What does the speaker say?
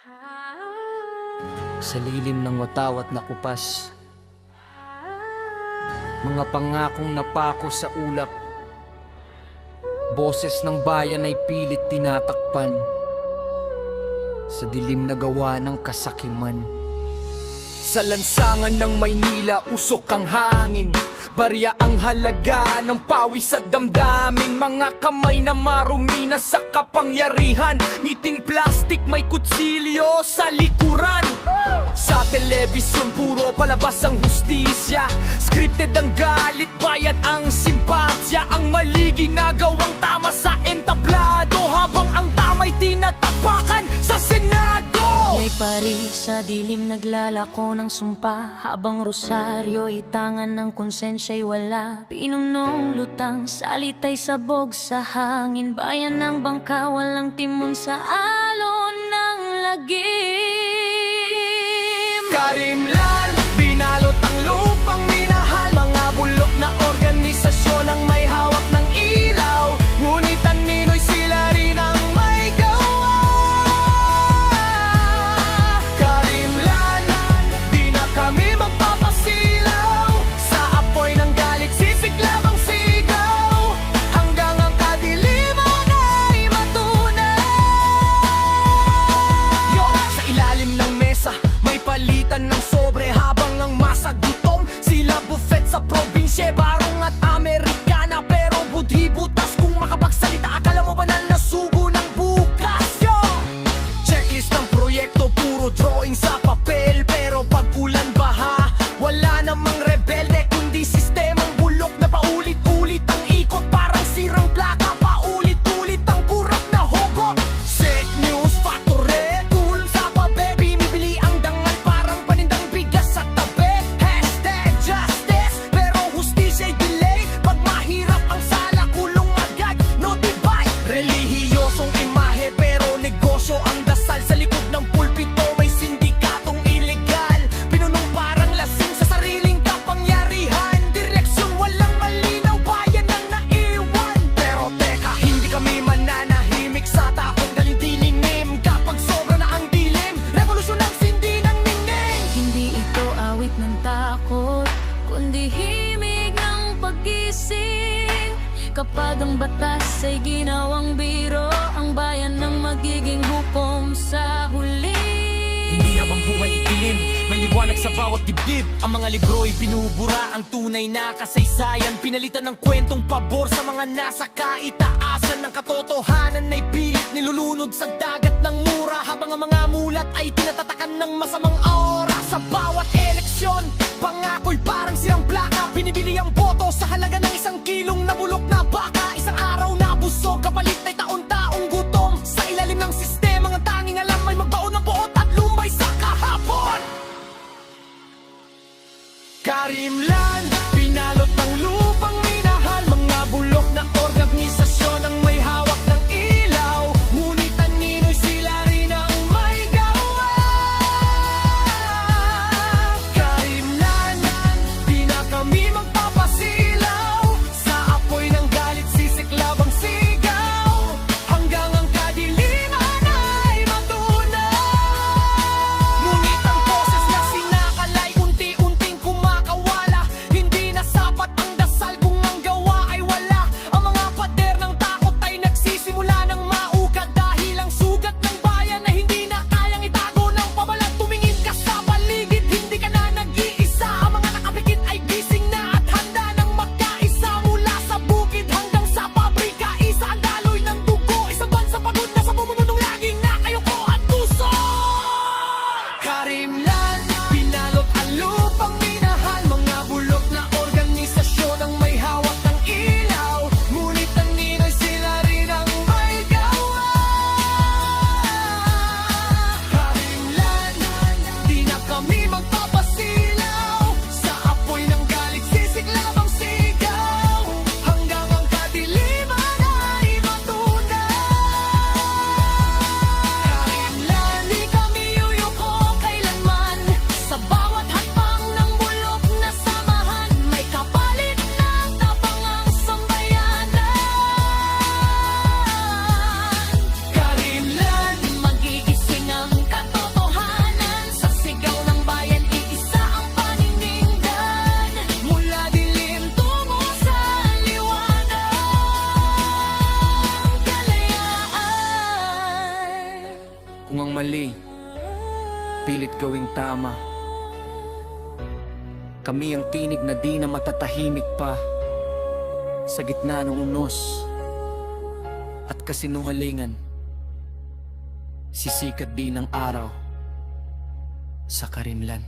Sa lilim ng watawat na kupas, mga pangakong napako sa ulap, boses ng bayan ay pilit tinatakpan sa dilim na gawa ng kasakiman. Sa lansangan ng Maynila, usok ang hangin, barya ang halaga ng pawis at damdamin. Mga kamay na marumi na sa kapangyarihan, ngiting plastik may kutsilyo sa likuran. Sa telebisyon puro palabas ang hustisya, scripted ang galit, bayad ang simpatya. Ang mali ginagawang tama sa entablado, habang ang tama'y tinatapakan sa Senado. May pari sa dilim naglalako ng sumpa, habang rosaryo itangan ng konsensya'y wala. Pinunong lutang, salita'y sabog sa hangin, bayan ng bangka, walang timon sa alon ng lagim. Karimlan, binalot ang lupang minahal, mga bulok na organisasyon ang may hawak ng ilaw. Ngunit ang ninoy sila rin ang may gawa. Karimlan, di na kami magpapasilaw, sa apoy ng galit sisig lamang sigaw, hanggang ang kadiliman ay matunay. Yo, sa ilalim ng mesa may palitan ng sobre, habang ang masa gutom, sila buffet sa probinsya, barong at Amerikana. Pero budhi butas kung makapagsalita, akala mo ba na nasugo ng bukas? Yo! Checklist ng proyekto, puro drawing sa papel, pero pag ulan baha, wala namang rebelde, kundi sistemang bulok na paulit-ulit ang ikot, parang sirang plaka, paulit-ulit ang kurap na hugot. Fake news factory, tulong sa pabe, binibili ang dangal parang panindang bigas sa tabi. Hashtag justice, pero hustisya'y delay, pag mahirap ang sala, kulong agad, no divide. Relihiyosong imahe, pero negosyo ang dasal, sa likod ng pulpito may sindikatong ilegal, pinunong parang lasing sa sariling kapangyarihan. Direksyon walang malinaw, bayan ang naiwan. Pero teka, hindi kami mananahimik sa takot galing dilinim, kapag sobra na ang dilim, revolusyon ang sindi ng ningning. Hindi ito awit ng takot, kundi himig ng pag-ising. Kapag ang batas ay ginawang biro, ang bayan ng magiging hukom sa huli. Hindi habang buhay itim, may liwanag sa bawat dibdib. Ang mga libro'y binubura, ang tunay na kasaysayan, pinalitan ng kwentong pabor sa mga nasa kaitaasan ng katotohanan ay pilit nilulunod sa dagat ng mura, habang ang mga mulat ay tinatatakan ng masamang aura. Sa bawat eleksyon, pangako'y parang sirang plaka, binibili ang boto sa halaga ng 1 kilong nabulok na baka. Isang araw na busog, kapalit ay taon-taong gutom, sa ilalim ng sistema ang tanging alam ay magbaon ng buot at lumbay sa kahapon. Karimlan, pinalot ng lupang minahal, mga bulok na organisasyon ang may hawak ng ilaw, ngunit ang ninoy sila rin ang may gawa. Karimlan, di na kami magpapasilaw, mali, pilit gawing tama. Kami ang tinig na di na matatahimik pa sa gitna ng unos at kasinungalingan. Sisikat din ang araw sa karinlan.